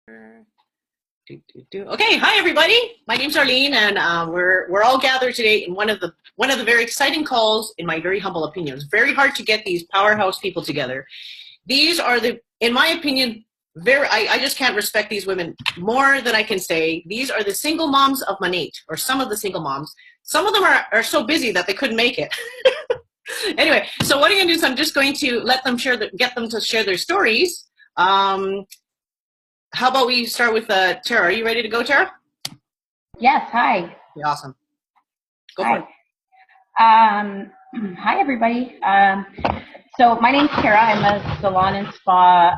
Okay, hi everybody. My name's Arlene, and we're all gathered today in one of the very exciting calls. In my very humble opinion, it's very hard to get these powerhouse people together. These are in my opinion, I just can't respect these women more than I can say. These are the single moms of Monat, or some of the single moms. Some of them are so busy that they couldn't make it. Anyway, so what I'm going to do is I'm just going to get them to share their stories. How about we start with Tara? Are you ready to go, Tara? Yes, hi. Yeah, awesome. Go for Hi. it. Hi, everybody. So my name's Kara. I'm a salon and spa,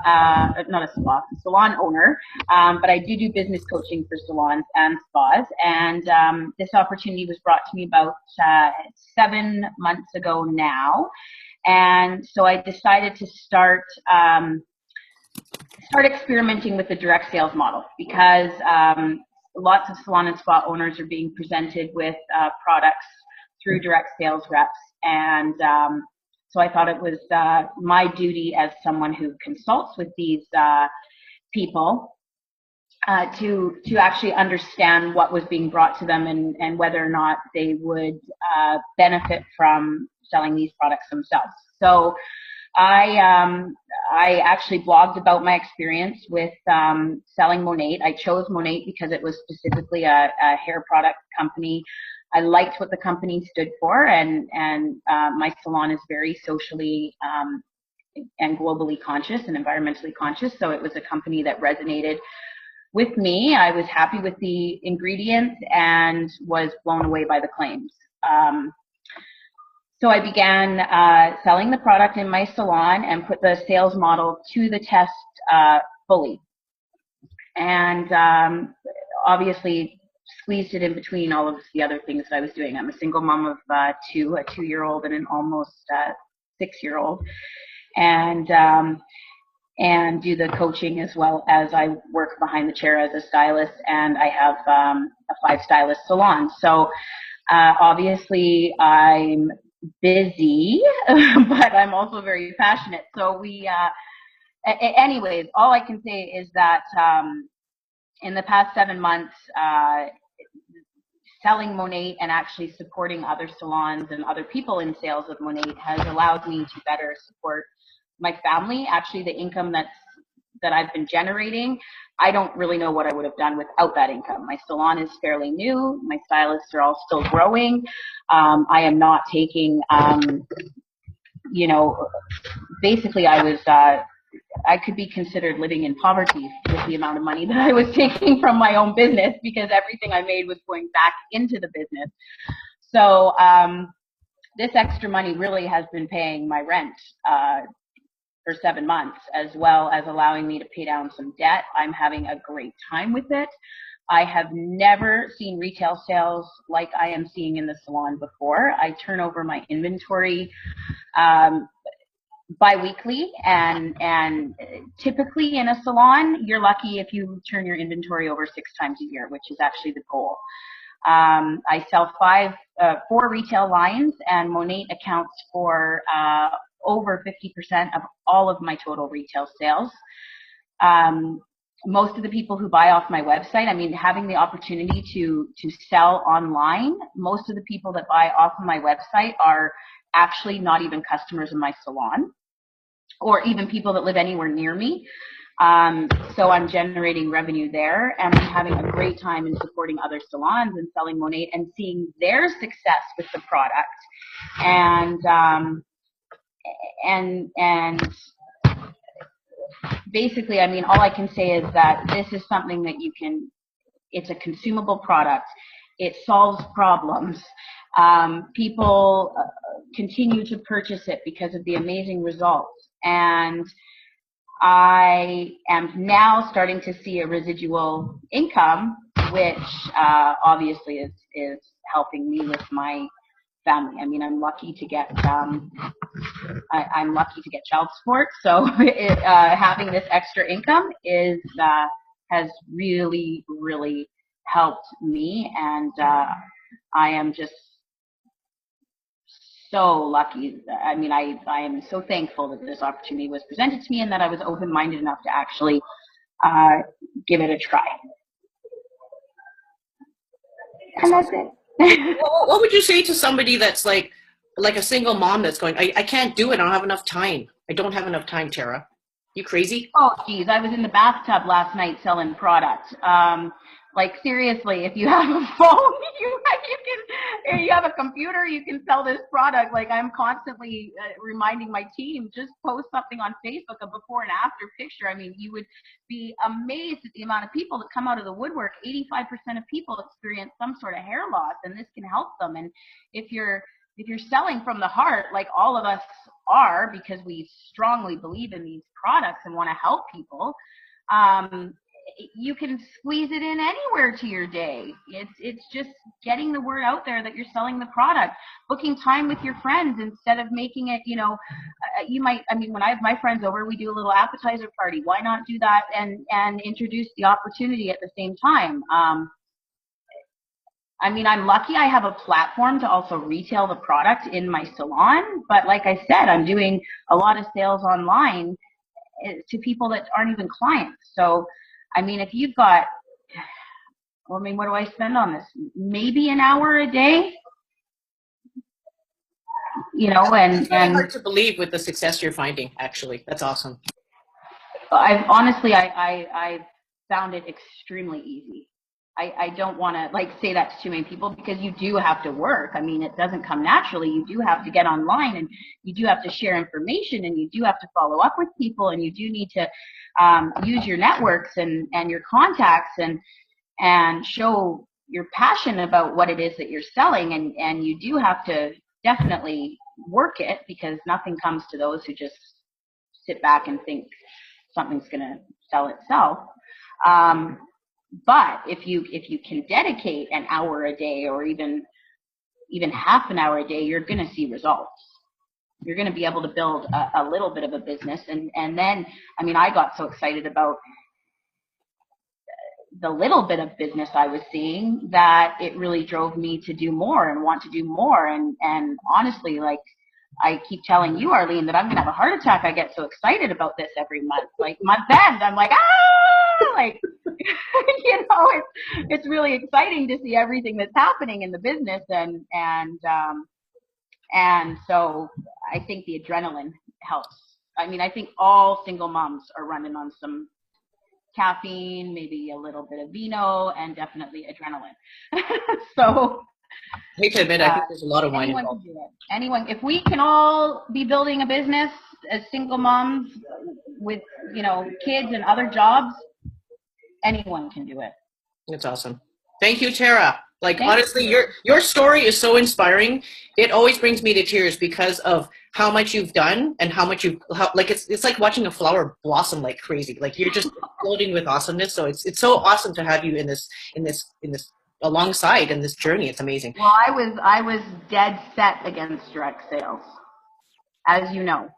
not a spa, salon owner, but I do business coaching for salons and spas. And this opportunity was brought to me about 7 months ago now. And so I decided to start experimenting with the direct sales model because lots of salon and spa owners are being presented with products through direct sales reps. And so I thought it was my duty as someone who consults with these people to actually understand what was being brought to them and whether or not they would benefit from selling these products themselves. So I actually blogged about my experience with selling Monat. I chose Monat because it was specifically a hair product company. I liked what the company stood for, and my salon is very socially and globally conscious and environmentally conscious. So it was a company that resonated with me. I was happy with the ingredients and was blown away by the claims. So I began selling the product in my salon and put the sales model to the test fully. And obviously squeezed it in between all of the other things that I was doing. I'm a single mom of two, a 2-year-old and an almost 6-year-old. And do the coaching as well as I work behind the chair as a stylist, and I have a 5-stylist salon. So obviously I'm busy, but I'm also very passionate. So anyways, all I can say is that in the past 7 months, selling Monat and actually supporting other salons and other people in sales of Monat has allowed me to better support my family. Actually, the income that I've been generating, I don't really know what I would have done without that income. My salon is fairly new. My stylists are all still growing. I am not taking, basically I could be considered living in poverty with the amount of money that I was taking from my own business because everything I made was going back into the business. So this extra money really has been paying my rent for 7 months, as well as allowing me to pay down some debt. I'm having a great time with it. I have never seen retail sales like I am seeing in the salon before. I turn over my inventory bi-weekly, and typically in a salon, you're lucky if you turn your inventory over 6 times a year, which is actually the goal. I sell 4 retail lines, and Monat accounts for over 50% of all of my total retail sales. Most of the people who buy off my website, I mean, having the opportunity to sell online, most of the people that buy off of my website are actually not even customers in my salon, or even people that live anywhere near me. So I'm generating revenue there, and I'm having a great time in supporting other salons and selling Monat and seeing their success with the product. And basically, I mean, all I can say is that this is something that it's a consumable product. It solves problems. People continue to purchase it because of the amazing results. And I am now starting to see a residual income, which obviously is helping me with my family. I mean, I'm lucky to get I'm lucky to get child support, so having this extra income has really helped me, and I am just so lucky. I mean, I am so thankful that this opportunity was presented to me and that I was open-minded enough to actually give it a try. That's And that's awesome. it. What would you say to somebody that's like a single mom that's going, I can't do it. I don't have enough time. I don't have enough time, Tara. You crazy? Oh, geez, I was in the bathtub last night selling product. Like seriously, if you have a phone, you have a computer, you can sell this product. Like I'm constantly reminding my team, just post something on Facebook, a before and after picture. I mean, you would be amazed at the amount of people that come out of the woodwork. 85% of people experience some sort of hair loss, and this can help them. And if you're selling from the heart, like all of us are, because we strongly believe in these products and want to help people, you can squeeze it in anywhere to your day. It's just getting the word out there that you're selling the product, booking time with your friends instead of making it, you might, I mean, when I have my friends over, we do a little appetizer party. Why not do that and introduce the opportunity at the same time? I mean, I'm lucky I have a platform to also retail the product in my salon, but like I said, I'm doing a lot of sales online to people that aren't even clients. So, I mean, if you've got, I mean, what do I spend on this? Maybe an hour a day, It's very and hard to believe with the success you're finding, actually. That's awesome. I've honestly, I found it extremely easy. I don't want to like say that to too many people because you do have to work. I mean, it doesn't come naturally. You do have to get online and you do have to share information and you do have to follow up with people and you do need to use your networks and your contacts and show your passion about what it is that you're selling. And you do have to definitely work it because nothing comes to those who just sit back and think something's going to sell itself. But if you can dedicate an hour a day or even half an hour a day, you're going to see results. You're going to be able to build a little bit of a business. And then, I mean, I got so excited about the little bit of business I was seeing that it really drove me to do more and want to do more. And honestly, like I keep telling you, Arlene, that I'm going to have a heart attack. I get so excited about this every month. Like month end, I'm like, like, it's really exciting to see everything that's happening in the business. And so I think the adrenaline helps. I mean, I think all single moms are running on some caffeine, maybe a little bit of vino, and definitely adrenaline. So I hate to admit, I think there's a lot of wine anyone involved. can do it. Anyone, if we can all be building a business as single moms with, kids and other jobs, anyone can do it. It's awesome. Thank you, Tara. Like Thank honestly, you. your story is so inspiring. It always brings me to tears because of how much you've done and how much like it's like watching a flower blossom like crazy. Like you're just exploding with awesomeness. So it's so awesome to have you in this alongside in this journey. It's amazing. Well, I was dead set against direct sales, as you know.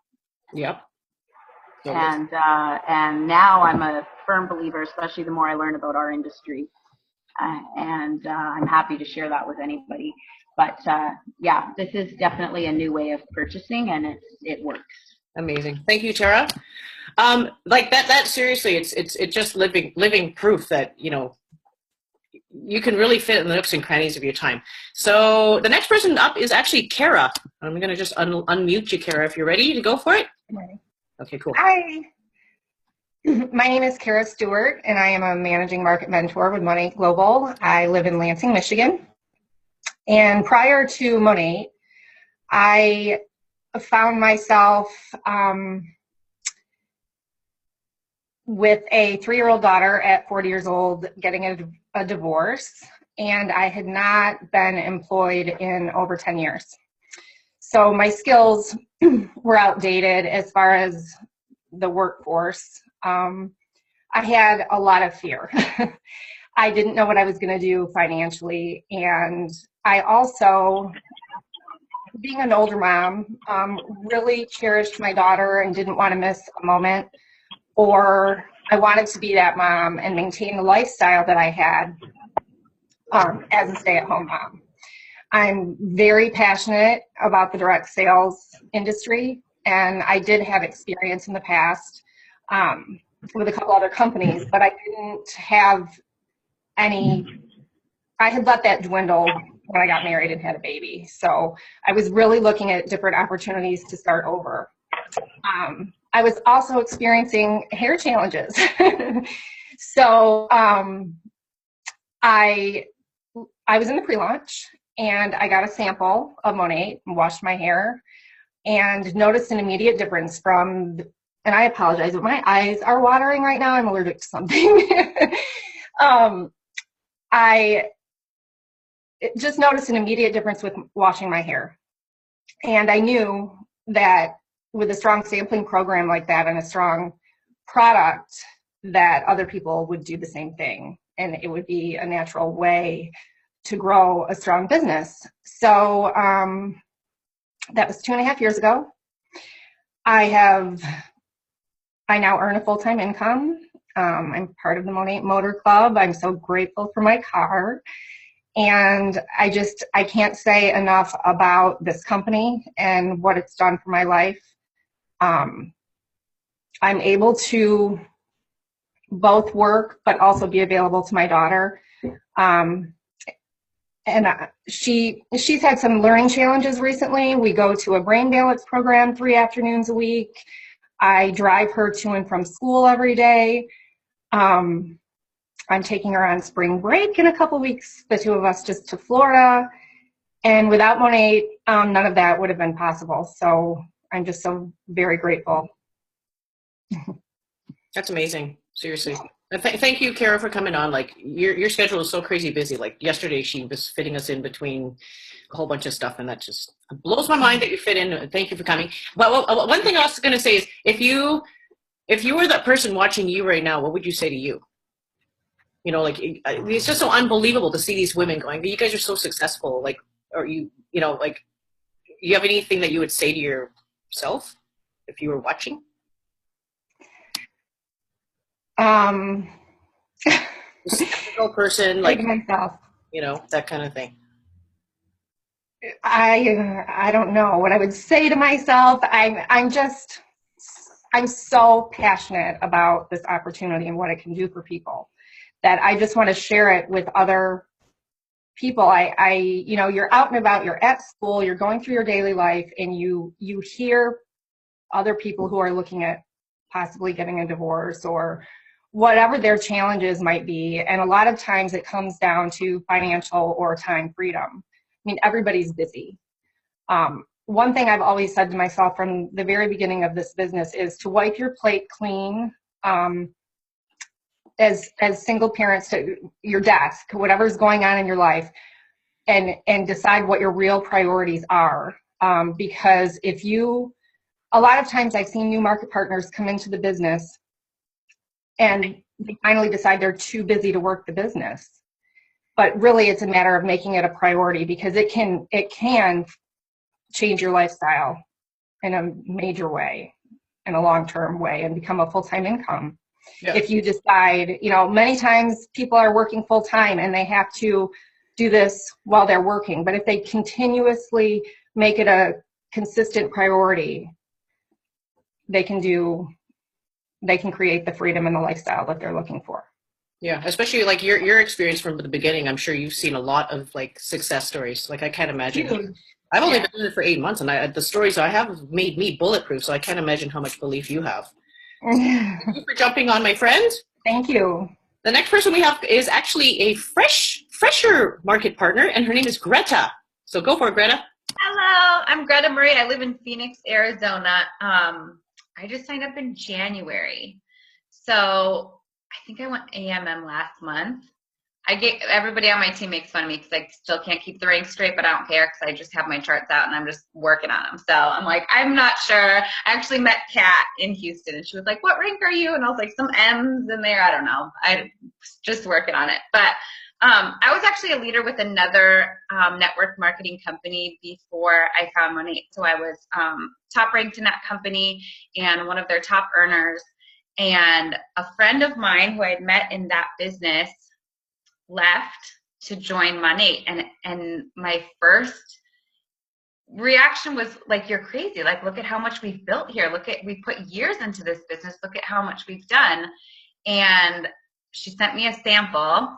Yep. So And now I'm a firm believer, especially the more I learn about our industry. I'm happy to share that with anybody. But yeah, this is definitely a new way of purchasing, and it works. amazing. Thank you, Tara. Like that seriously, it's just living proof that you can really fit in the nooks and crannies of your time. So the next person up is actually Kara. I'm going to just unmute you, Kara, if you're ready to go for it. I'm ready. Okay, cool. Hi. My name is Kara Stewart, and I am a managing market mentor with Monat Global. I live in Lansing, Michigan. And prior to Monat, I found myself with a 3-year-old daughter at 40 years old getting a divorce, and I had not been employed in over 10 years. So my skills were outdated as far as the workforce. I had a lot of fear. I didn't know what I was going to do financially, and I also, being an older mom, really cherished my daughter and didn't want to miss a moment, or I wanted to be that mom and maintain the lifestyle that I had as a stay-at-home mom. I'm very passionate about the direct sales industry, and I did have experience in the past. with a couple other companies, but I didn't have any, I had let that dwindle when I got married and had a baby. So I was really looking at different opportunities to start over. I was also experiencing hair challenges. So I was in the pre-launch and I got a sample of Monat and washed my hair and noticed an immediate difference from, and I apologize, but my eyes are watering right now. I'm allergic to something. I just noticed an immediate difference with washing my hair. And I knew that with a strong sampling program like that and a strong product, that other people would do the same thing. And it would be a natural way to grow a strong business. So that was 2.5 years ago. I now earn a full-time income. I'm part of the Monat Motor Club. I'm so grateful for my car. And I can't say enough about this company and what it's done for my life. I'm able to both work, but also be available to my daughter. She's had some learning challenges recently. We go to a brain balance program 3 afternoons a week. I drive her to and from school every day. I'm taking her on spring break in a couple weeks, the two of us just to Florida. And without Monat, none of that would have been possible. So I'm just so very grateful. That's amazing. Seriously. Thank you, Kara, for coming on. Like your schedule is so crazy busy. Like yesterday, she was fitting us in between a whole bunch of stuff, and that just blows my mind that you fit in. Thank you for coming. Well, one thing I was going to say is, if you were that person watching you right now, what would you say to you? You know, like it's just so unbelievable to see these women going, you guys are so successful. Like, or you know, like, you have anything that you would say to yourself if you were watching? Skeptical person, like, myself. you know, that kind of thing. I don't know what I would say to myself. I'm so passionate about this opportunity and what it can do for people that I just want to share it with other people. You're out and about, you're at school, you're going through your daily life, and you hear other people who are looking at possibly getting a divorce or whatever their challenges might be. And a lot of times it comes down to financial or time freedom. I mean, everybody's busy. One thing I've always said to myself from the very beginning of this business is to wipe your plate clean as single parents to your desk, whatever's going on in your life, and decide what your real priorities are. Because a lot of times I've seen new market partners come into the business and they finally decide they're too busy to work the business. But really it's a matter of making it a priority, because it can change your lifestyle in a major way, in a long-term way, and become a full-time income. Yeah. If you decide, many times people are working full-time and they have to do this while they're working. But if they continuously make it a consistent priority, they can create the freedom and the lifestyle that they're looking for. Yeah, especially like your experience from the beginning. I'm sure you've seen a lot of like success stories. Like I can't imagine. Huge. I've only been doing it for 8 months, and the stories I have made me bulletproof. So I can't imagine how much belief you have. Thank you for jumping on, my friend. Thank you. The next person we have is actually a fresher market partner, and her name is Greta. So go for it, Greta. Hello, I'm Greta Marie. I live in Phoenix, Arizona. I just signed up in January. So I think I went AMM last month. Everybody on my team makes fun of me because I still can't keep the ranks straight, but I don't care because I just have my charts out and I'm just working on them. So I'm like, I'm not sure. I actually met Kat in Houston and she was like, what rank are you? And I was like, some M's in there. I don't know. I just working on it. But I was actually a leader with another network marketing company before I found Monat. So I was top ranked in that company and one of their top earners. And a friend of mine who I had met in that business left to join Monat, and my first reaction was like, you're crazy. Like, look at how much we've built here. We put years into this business. Look at how much we've done. And she sent me a sample,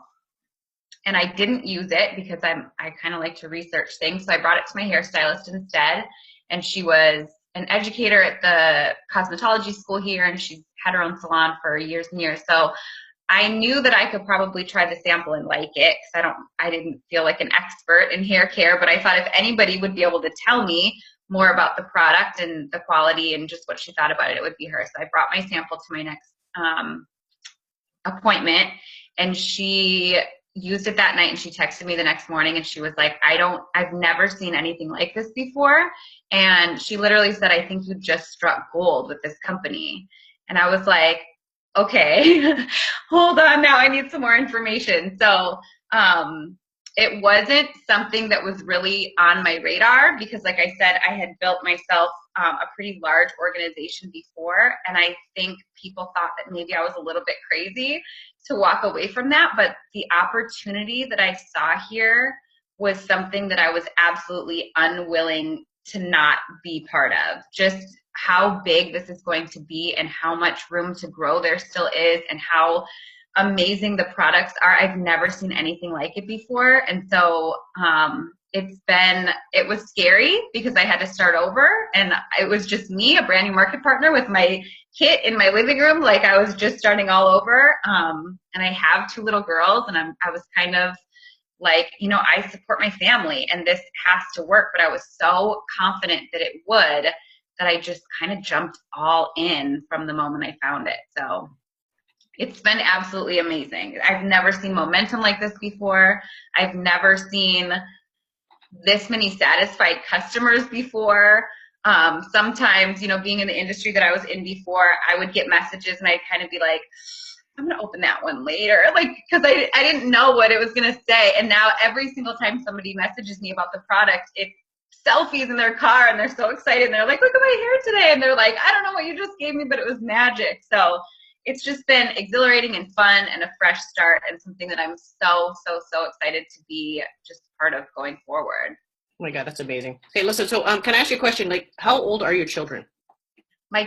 and I didn't use it because I kind of like to research things. So I brought it to my hairstylist instead. And she was an educator at the cosmetology school here, and she's had her own salon for years and years. So I knew that I could probably try the sample and like it, because I didn't feel like an expert in hair care, but I thought if anybody would be able to tell me more about the product and the quality and just what she thought about it, it would be her. So I brought my sample to my next appointment, and she used it that night, and she texted me the next morning, and she was like, I've never seen anything like this before. And she literally said, I think you just struck gold with this company. And I was like, okay, hold on now, I need some more information. So it wasn't something that was really on my radar, because like I said, I had built myself a pretty large organization before, and I think people thought that maybe I was a little bit crazy to walk away from that. But the opportunity that I saw here was something that I was absolutely unwilling to not be part of. Just how big this is going to be and how much room to grow there still is, and how amazing the products are. I've never seen anything like it before. And so it was scary because I had to start over, and it was just me, a brand new market partner, with my kit in my living room. Like, I was just starting all over. And I have 2 little girls, and I was kind of like, I support my family and this has to work, but I was so confident that it would, that I just kind of jumped all in from the moment I found it. So it's been absolutely amazing. I've never seen momentum like this before. I've never seen this many satisfied customers before. Sometimes, being in the industry that I was in before, I would get messages and I'd kind of be like, I'm going to open that one later, like, because I didn't know what it was going to say. And now every single time somebody messages me about the product, it's selfies in their car, and they're so excited. And they're like, look at my hair today. And they're like, I don't know what you just gave me, but it was magic. So it's just been exhilarating and fun and a fresh start, and something that I'm so, so, so excited to be just part of going forward. Oh my God, that's amazing. Okay, listen, so can I ask you a question? Like, how old are your children? My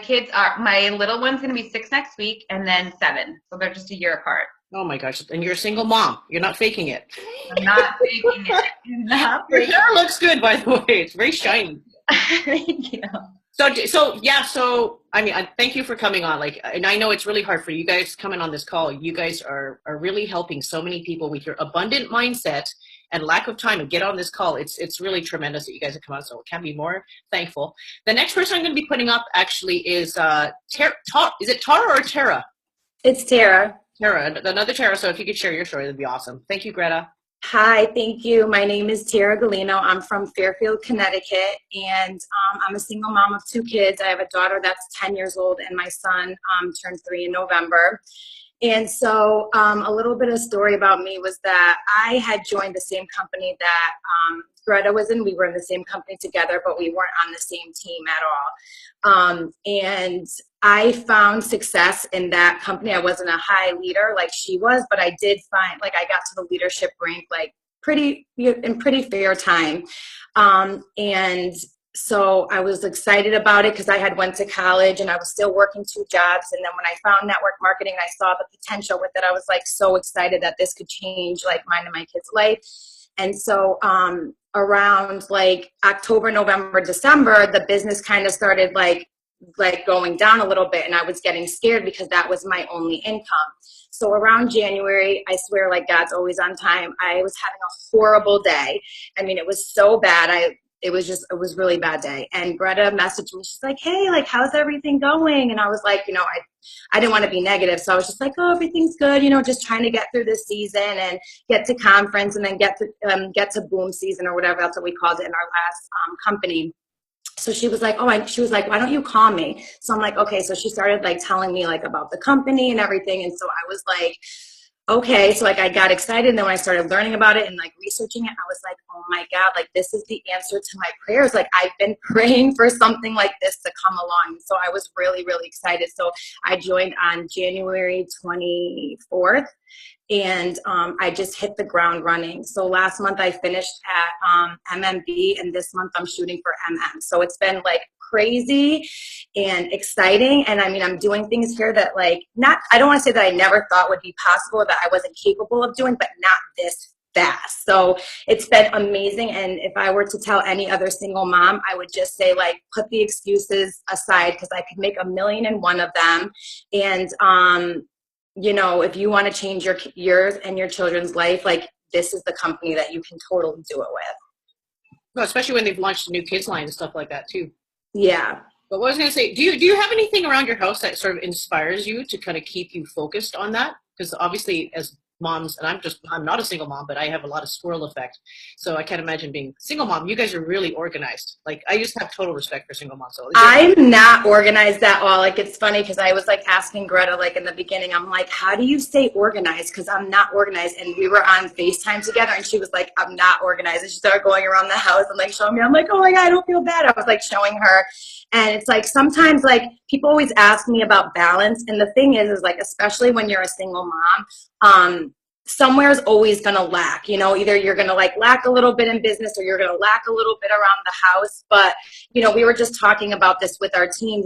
little one's going to be 6 next week, and then 7. So they're just a year apart. Oh my gosh. And you're a single mom. You're not faking it. I'm not faking it. Your hair looks good, by the way. It's very shiny. Thank you. So I mean, thank you for coming on. Like, and I know it's really hard for you guys coming on this call. You guys are really helping so many people with your abundant mindset and lack of time to get on this call. It's really tremendous that you guys have come on. So can't be more thankful. The next person I'm going to be putting up actually is is it Tara or Tara? It's Tara. Tara, another Tara. So if you could share your story, that'd be awesome. Thank you, Greta. Hi, thank you. My name is Tara Galino. I'm from Fairfield, Connecticut, and I'm a single mom of 2 kids. I have a daughter that's 10 years old, and my son turned 3 in November. And so a little bit of story about me was that I had joined the same company that Greta was in. We were in the same company together, but we weren't on the same team at all. And I found success in that company. I wasn't a high leader like she was, but I did find, like, I got to the leadership rank like in pretty fair time. And so I was excited about it because I had went to college and I was still working 2 jobs. And then when I found network marketing, I saw the potential with it. I was like so excited that this could change like mine and my kids' life. And so around like October, November, December, the business kind of started like going down a little bit, and I was getting scared because that was my only income. So around January, I swear, like, God's always on time, I was having a horrible day. I mean, it was so bad. It was really bad day. And Greta messaged me. She's like, hey, like, how's everything going? And I was like, I didn't want to be negative. So I was just like, oh, everything's good. Just trying to get through this season and get to conference and then get to boom season or whatever else that we called it in our last company. So she was like, she was like, why don't you call me? So I'm like, okay. So she started like telling me like about the company and everything. And so I was like, okay, so like I got excited, and then when I started learning about it and like researching it, I was like, oh my God, like this is the answer to my prayers. Like I've been praying for something like this to come along. So I was really, really excited. So I joined on January 24th, and I just hit the ground running. So last month I finished at MMB, and this month I'm shooting for So it's been like crazy and exciting. And I mean, I'm doing things here that like, not, I don't want to say that I never thought would be possible, that I wasn't capable of doing, but not this fast. So it's been amazing. And if I were to tell any other single mom, I would just say like, put the excuses aside, because I could make 1,000,001 of them. And, you know, if you want to change yours and your children's life, like this is the company that you can totally do it with. Well, especially when they've launched a new kids line and stuff like that too. Yeah. But what I was going to say, do you have anything around your house that sort of inspires you to kind of keep you focused on that? Because obviously, as moms, and I'm not a single mom, but I have a lot of squirrel effect. So I can't imagine being single mom. You guys are really organized. Like I just have total respect for single moms. So I'm not organized at all. Like it's funny because I was like asking Greta like in the beginning, I'm like, how do you stay organized? Because I'm not organized. And we were on FaceTime together, and she was like, I'm not organized. And she started going around the house and like showing me. I'm like, oh my God, I don't feel bad. I was like showing her. And it's like sometimes like people always ask me about balance. And the thing is like, especially when you're a single mom, somewhere's always going to lack, you know, either you're going to like lack a little bit in business or you're going to lack a little bit around the house. But, you know, we were just talking about this with our team.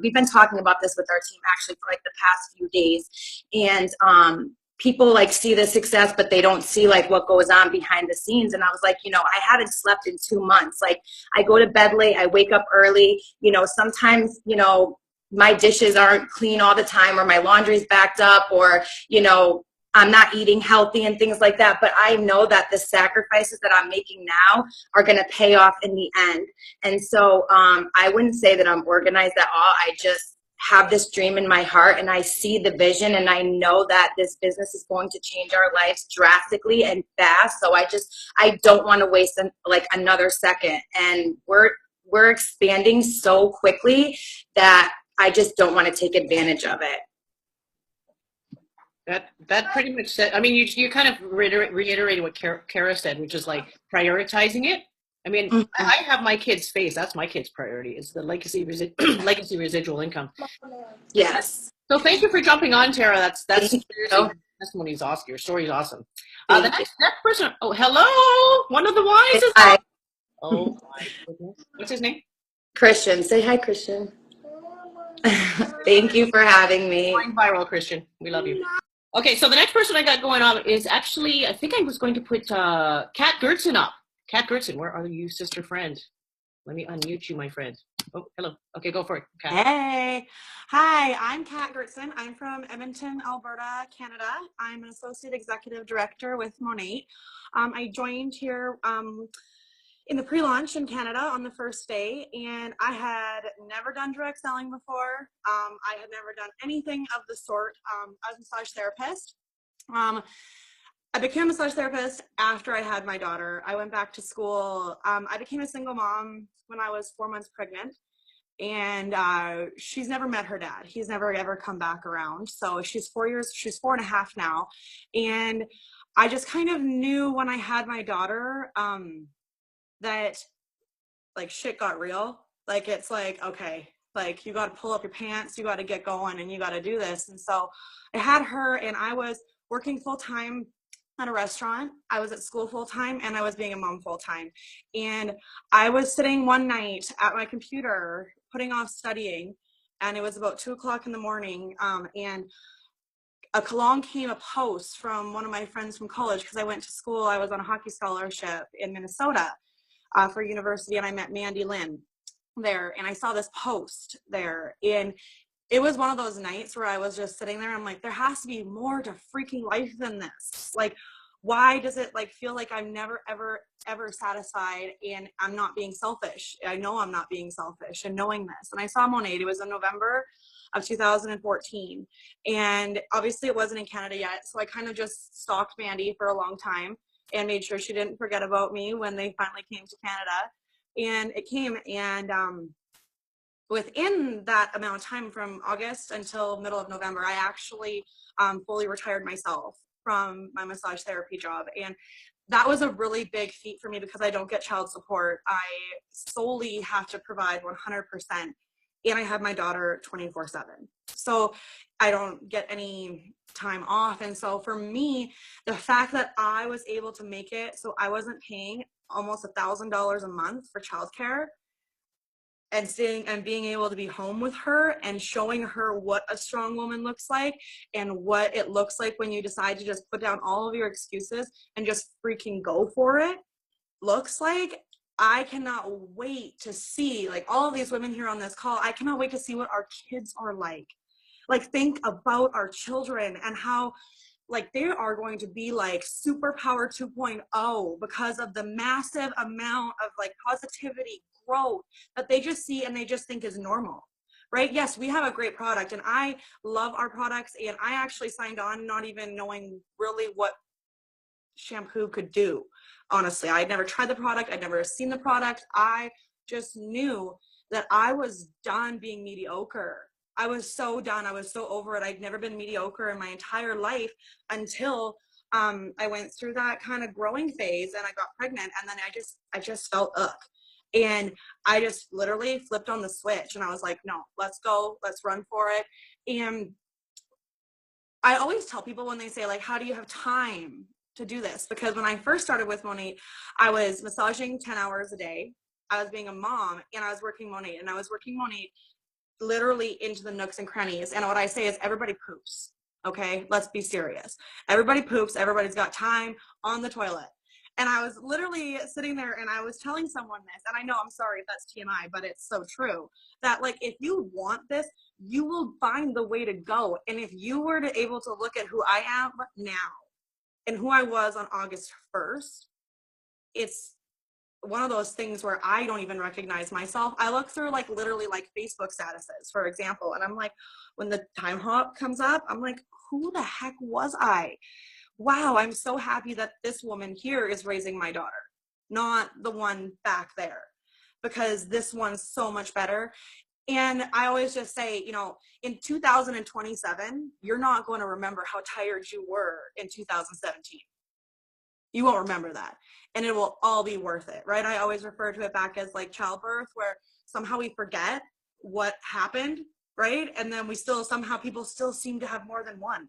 We've been talking about this with our team actually for like the past few days. And, people like see the success, but they don't see like what goes on behind the scenes. And I was like, you know, I haven't slept in 2 months. Like I go to bed late, I wake up early, you know, sometimes, you know, my dishes aren't clean all the time, or my laundry's backed up, or, you know, I'm not eating healthy and things like that. But I know that the sacrifices that I'm making now are going to pay off in the end. And so I wouldn't say that I'm organized at all. I just have this dream in my heart, and I see the vision, and I know that this business is going to change our lives drastically and fast. So I don't want to waste like another second. And we're expanding so quickly that I just don't want to take advantage of it. That pretty much said. I mean, you kind of reiterated what Kara said, which is like prioritizing it. I mean, Mm-hmm. I have my kids' face. That's my kids' priority. Is the legacy residual income. Yes. So thank you for jumping on, Tara. That's Thank seriously, you. your testimony is awesome. Your story is awesome. The Thank you. next person. Oh, hello. One of the wisest. Hi, Oh my goodness. What's his name? Christian. Say hi, Christian. Thank you for having me. Going viral, Christian. We love you. Okay, so the next person I got going on is actually, I think I was going to put Kat Gertson up. Kat Gertson, where are you, sister friend? Let me unmute you, my friend. Oh, hello. Okay, go for it, Kat. Hey. Hi, I'm Kat Gertson. I'm from Edmonton, Alberta, Canada. I'm an Associate Executive Director with Monat. I joined here in the pre-launch in Canada on the first day, and I had never done direct selling before. I had never done anything of the sort. I was a massage therapist. I became a massage therapist after I had my daughter. I went back to school. I became a single mom when I was 4 months pregnant. And she's never met her dad. He's never ever come back around. So she's 4.5 now. And I just kind of knew when I had my daughter that like shit got real. Like it's like, okay, like you got to pull up your pants, you got to get going, and you got to do this. And so I had her, and I was working full time at a restaurant. I was at school full time, and I was being a mom full time. And I was sitting one night at my computer putting off studying, and it was about 2 o'clock in the morning. And along came a post from one of my friends from college, because I went to school. I was on a hockey scholarship in Minnesota for university, and I met Mandy Lynn there, and I saw this post there, and it was one of those nights where I was just sitting there. I'm like, there has to be more to freaking life than this. Like, why does it like feel like I'm never ever satisfied, and I'm not being selfish? I know I'm not being selfish, and knowing this. And I saw Monat. It was in November of 2014, and obviously it wasn't in Canada yet, so I kind of just stalked Mandy for a long time and made sure she didn't forget about me when they finally came to Canada. And it came, and within that amount of time, from August until middle of November, I actually fully retired myself. from my massage therapy job. And that was a really big feat for me because I don't get child support. I solely have to provide 100%. And I have my daughter 24/7. So I don't get any time off. And so for me, the fact that I was able to make it so I wasn't paying almost $1,000 a month for childcare, and seeing and being able to be home with her and showing her what a strong woman looks like and what it looks like when you decide to just put down all of your excuses and just freaking go for it looks like. I cannot wait to see, like, all of these women here on this call. I cannot wait to see what our kids are like. Like, think about our children and how, like, they are going to be like superpower 2.0 because of the massive amount of like positivity, growth that they just see and they just think is normal, right? Yes, we have a great product and I love our products, and I actually signed on not even knowing really what shampoo could do. Honestly, I'd never tried the product. I'd never seen the product. I just knew that I was done being mediocre. I was so done. I was so over it. I'd never been mediocre in my entire life until I went through that kind of growing phase and I got pregnant, and then I just felt up. And I just literally flipped on the switch and I was like, no, let's go, let's run for it. And I always tell people when they say, like, how do you have time to do this? Because when I first started with Monat, I was massaging 10 hours a day. I was being a mom and I was working Monat, and I was working Monat literally into the nooks and crannies. And what I say is everybody poops. Okay, let's be serious. Everybody poops. Everybody's got time on the toilet. And I was literally sitting there and I was telling someone this, and I know, I'm sorry if that's TMI, but it's so true, that like, if you want this, you will find the way to go. And if you were to able to look at who I am now and who I was on August 1st, it's one of those things where I don't even recognize myself. I look through like literally like Facebook statuses, for example, and I'm like, when the time hop comes up, I'm like, who the heck was I? Wow, I'm so happy that this woman here is raising my daughter, not the one back there, because this one's so much better. And I always just say, you know, in 2027, you're not going to remember how tired you were in 2017. You won't remember that. And it will all be worth it, right? I always refer to it back as like childbirth, where somehow we forget what happened, right? And then we still, somehow people still seem to have more than one,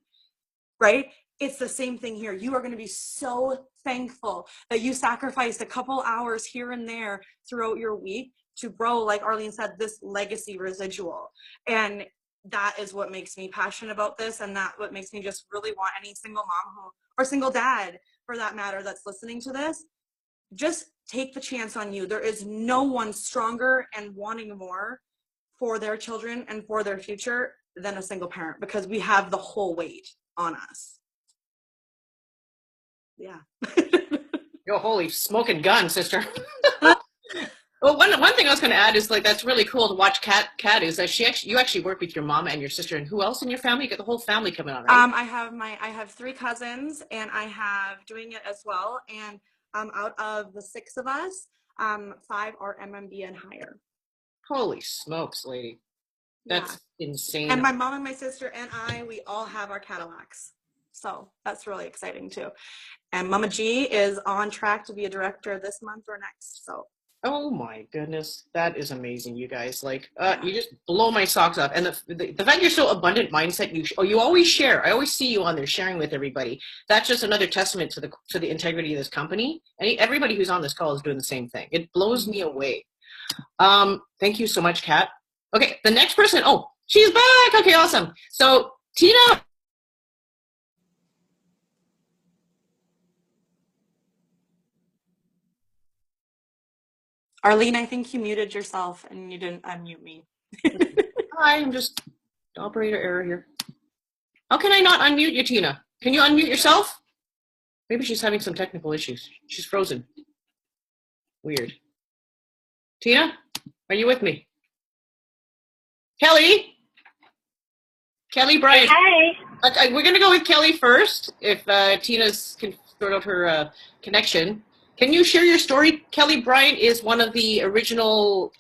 right? It's the same thing here. You are going to be so thankful that you sacrificed a couple hours here and there throughout your week to grow, like Arlene said, this legacy residual. And that is what makes me passionate about this. And that what makes me just really want any single mom who, or single dad for that matter, that's listening to this, just take the chance on you. There is no one stronger and wanting more for their children and for their future than a single parent, because we have the whole weight on us. Yeah. Yo, holy smoking gun, sister. Well, one thing I was going to add is, like, that's really cool to watch Kat is that you actually work with your mom and your sister, and who else in your family? You got the whole family coming on, right? I have 3 cousins, and I have doing it as well. And out of the 6 of us, 5 are MMB and higher. Holy smokes, lady. That's insane. And my mom and my sister and we all have our Cadillacs. So that's really exciting too. And Mama G is on track to be a director this month or next. So. Oh my goodness, that is amazing, you guys. Like, you just blow my socks off. And the fact you're so abundant mindset, you always share. I always see you on there sharing with everybody. That's just another testament to the integrity of this company. And everybody who's on this call is doing the same thing. It blows me away. Thank you so much, Kat. Okay, the next person. Oh, she's back. Okay, awesome. So Tina. Arlene, I think you muted yourself and you didn't unmute me. Hi, I'm just operator error here. How can I not unmute you, Tina? Can you unmute yourself? Maybe she's having some technical issues. She's frozen. Weird. Tina, are you with me? Kelly Bryant. Hi. Okay, we're going to go with Kelly first, if Tina's can sort out her connection. Can you share your story? Kelly Bryant is one of the original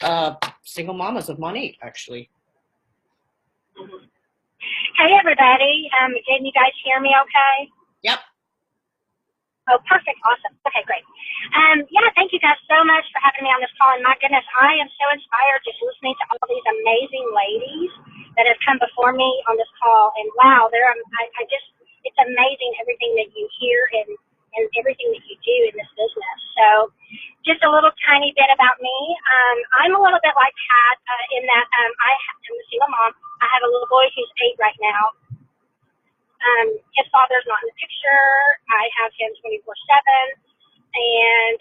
single mamas of Monat, actually. Hey, everybody. Can you guys hear me okay? Yep. Oh, perfect. Awesome. Okay, great. Yeah, thank you guys so much for having me on this call. And my goodness, I am so inspired just listening to all these amazing ladies that have come before me on this call. And wow, I just, it's amazing everything that you hear and everything that you do in this business. So just a little tiny bit about me. I'm a little bit like Kat in that I am a single mom. I have a little boy who's 8 right now. His father's not in the picture. I have him 24/7, and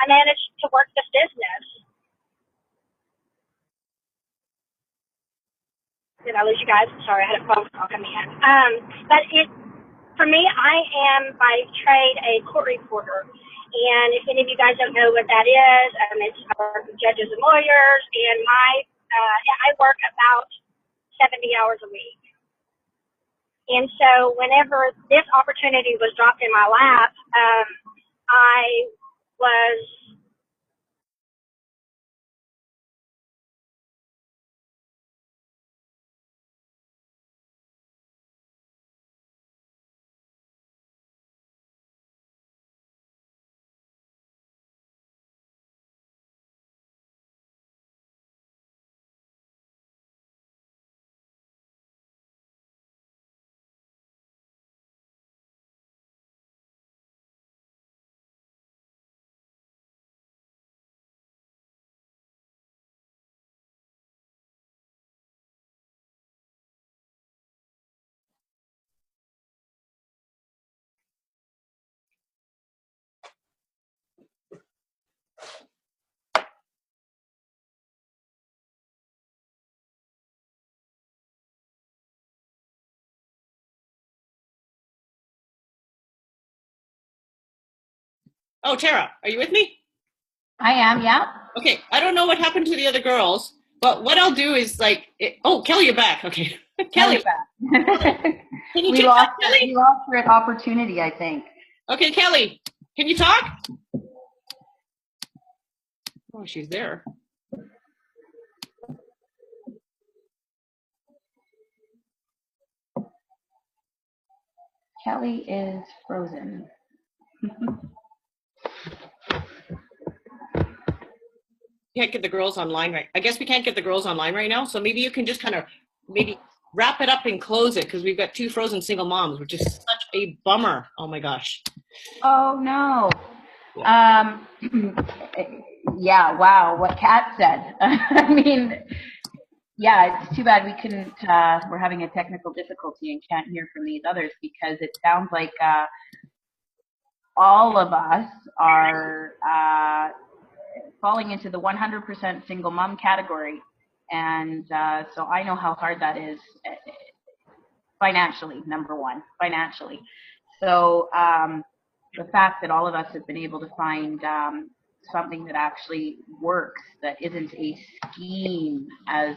I managed to work this business. Did I lose you guys? Sorry, I had a phone call coming in. But for me, I am by trade a court reporter, and if any of you guys don't know what that is, it's for judges and lawyers, and I work about 70 hours a week. And so whenever this opportunity was dropped in my lap, I was Oh, Tara, are you with me? I am, yeah. Okay, I don't know what happened to the other girls, but what I'll do is oh, Kelly, you're back. Okay. Kelly, Back. can you we take lost that, Kelly? we lost her at opportunity, I think. Okay, Kelly, can you talk? Oh, she's there. Kelly is frozen. Can't get the girls online right. I guess we can't get the girls online right now. So maybe you can just kind of maybe wrap it up and close it because we've got 2 frozen single moms, which is such a bummer. Oh my gosh. Oh no. Yeah, wow, what Kat said. I mean, yeah, it's too bad we couldn't, we're having a technical difficulty and can't hear from these others because it sounds like all of us are falling into the 100% single mom category. And so I know how hard that is financially, number one, financially. So the fact that all of us have been able to find something that actually works, that isn't a scheme, as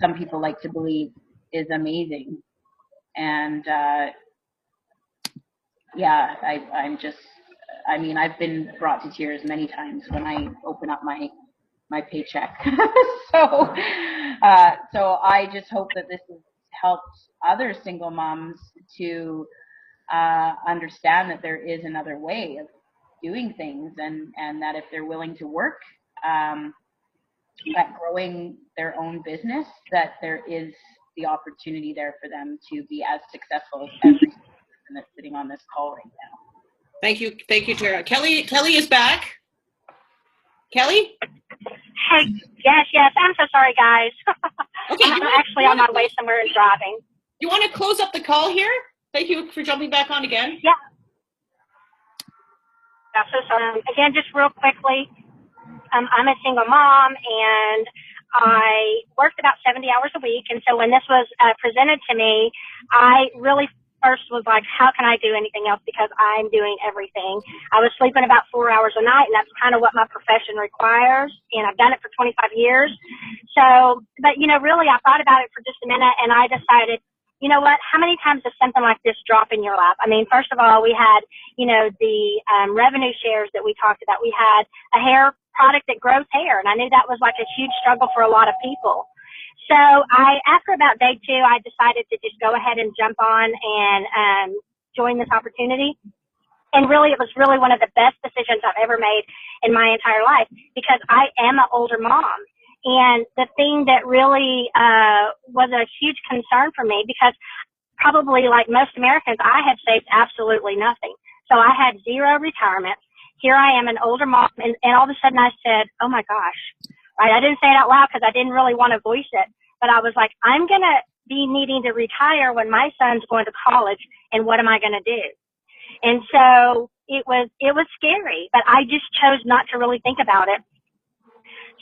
some people like to believe, is amazing. And yeah, I'm just, I mean, I've been brought to tears many times when I open up my paycheck. So I just hope that this has helped other single moms to understand that there is another way of doing things, and that if they're willing to work at growing their own business, that there is the opportunity there for them to be as successful as every person that's sitting on this call right now. Thank you, Tara. Kelly is back. Kelly? Hey, yes. I'm so sorry, guys. Okay, I'm actually on my way somewhere and driving. You want to close up the call here? Thank you for jumping back on again. Yeah. So sorry. Again, just real quickly, I'm a single mom, and I worked about 70 hours a week. And so when this was presented to me, I really first was like, how can I do anything else, because I'm doing everything. I was sleeping about 4 hours a night, and that's kind of what my profession requires, and I've done it for 25 years. So, but, really, I thought about it for just a minute, and I decided, you know what, how many times does something like this drop in your lap? I mean, first of all, we had, the revenue shares that we talked about. We had a hair product that grows hair, and I knew that was like a huge struggle for a lot of people. So after about day 2, I decided to just go ahead and jump on and join this opportunity. And really, it was really one of the best decisions I've ever made in my entire life, because I am an older mom. And the thing that really was a huge concern for me, because probably like most Americans, I had saved absolutely nothing. So I had zero retirement. Here I am, an older mom, and all of a sudden I said, oh my gosh, right? I didn't say it out loud because I didn't really want to voice it, but I was like, I'm going to be needing to retire when my son's going to college, and what am I going to do? And so it was scary, but I just chose not to really think about it.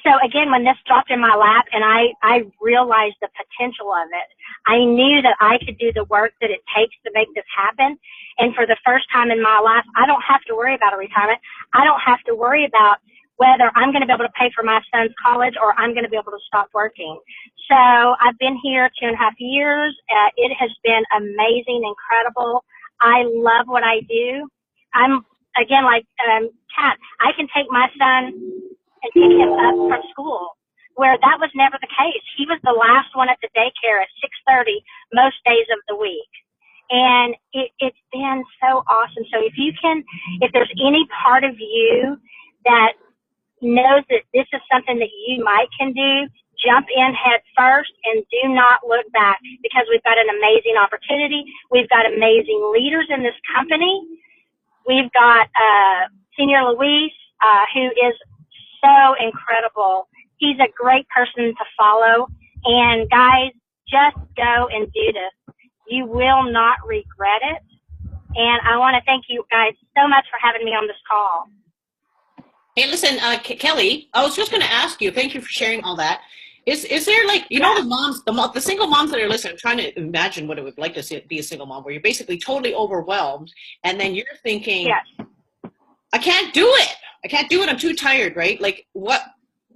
So again, when this dropped in my lap and I realized the potential of it, I knew that I could do the work that it takes to make this happen. And for the first time in my life, I don't have to worry about a retirement. I don't have to worry about whether I'm going to be able to pay for my son's college or I'm going to be able to stop working. So I've been here 2.5 years. It has been amazing, incredible. I love what I do. I'm, again, like Kat, I can take my son and pick him up from school, where that was never the case. He was the last one at the daycare at 6:30 most days of the week. And it's been so awesome. So if there's any part of you that knows that this is something that you can do, jump in head first and do not look back, because we've got an amazing opportunity. We've got amazing leaders in this company. We've got Senior Luis, who is so incredible. He's a great person to follow. And guys, just go and do this. You will not regret it. And I want to thank you guys so much for having me on this call. Hey, listen, Kelly, I was just going to ask you, thank you for sharing all that. Is there, like, you know, the moms, the single moms that are listening, I'm trying to imagine what it would like to be a single mom, where you're basically totally overwhelmed, and then you're thinking, Yes. I can't do it. I can't do it. I'm too tired, right? Like,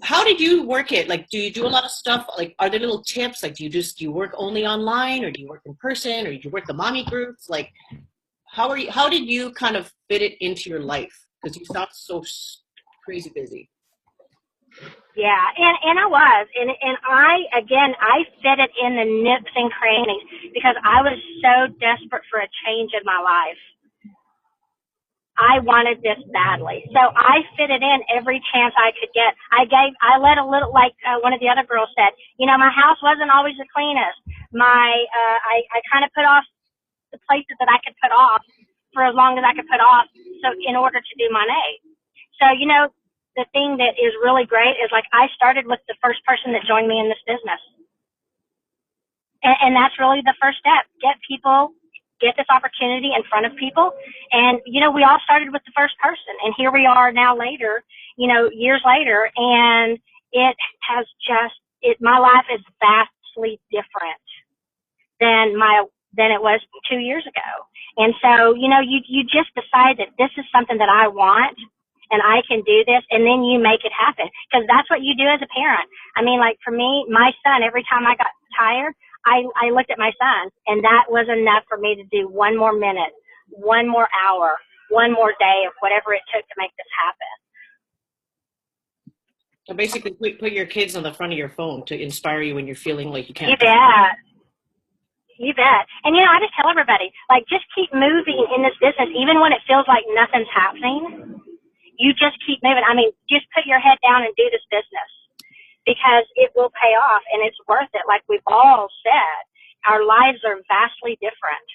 how did you work it? Like, do you do a lot of stuff? Like, are there little tips? Like, do you work only online, or do you work in person, or do you work the mommy groups? Like, how did you kind of fit it into your life? Because you sound so crazy busy. Yeah, and I was, and I fit it in the nooks and crannies because I was so desperate for a change in my life. I wanted this badly, so I fit it in every chance I could get. I let a little, like one of the other girls said, you know, my house wasn't always the cleanest. I kind of put off the places that I could put off for as long as I could put off, so in order to do my name. So, you know, the thing that is really great is, like, I started with the first person that joined me in this business. And that's really the first step. Get this opportunity in front of people. And, you know, we all started with the first person. And here we are now later, you know, years later. And it has my life is vastly different than it was 2 years ago. And so, you know, you just decide that this is something that I want, and I can do this, and then you make it happen, because that's what you do as a parent. I mean, like, for me, my son, every time I got tired, I looked at my son, and that was enough for me to do one more minute, one more hour, one more day of whatever it took to make this happen. So basically, put your kids on the front of your phone to inspire you when you're feeling like you can't. You bet. You bet. And, you know, I just tell everybody, like, just keep moving in this business, even when it feels like nothing's happening. You just keep moving. I mean, just put your head down and do this business, because it will pay off, and it's worth it. Like we've all said, our lives are vastly different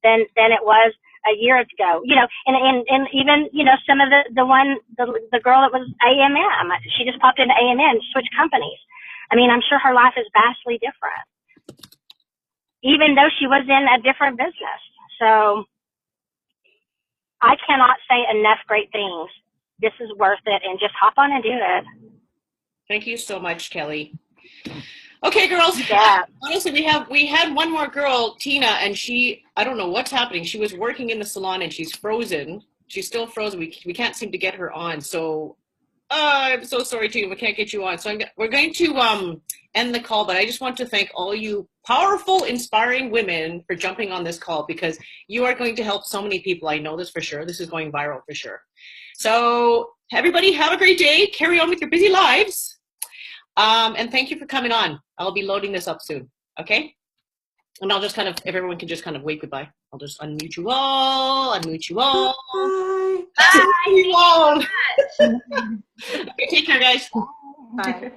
than it was a year ago. You know, and even, you know, some of the girl that was AMM, she just popped into AMM, switched companies. I mean, I'm sure her life is vastly different, even though she was in a different business. So I cannot say enough great things. This is worth it, and just hop on and do it. Thank you so much, Kelly. Okay, girls. Yeah. Honestly, we had one more girl, Tina, and I don't know what's happening. She was working in the salon and she's frozen. She's still frozen. We can't seem to get her on. So I'm so sorry, Tina. We can't get you on. So we're going to end the call, but I just want to thank all you powerful, inspiring women for jumping on this call, because you are going to help so many people. I know this for sure. This is going viral for sure. So everybody have a great day. Carry on with your busy lives. And thank you for coming on. I'll be loading this up soon. Okay? And I'll just kind of, if everyone can just kind of wave goodbye. I'll just unmute you all, unmute you all. Bye. Bye. Okay, take care, guys. Bye.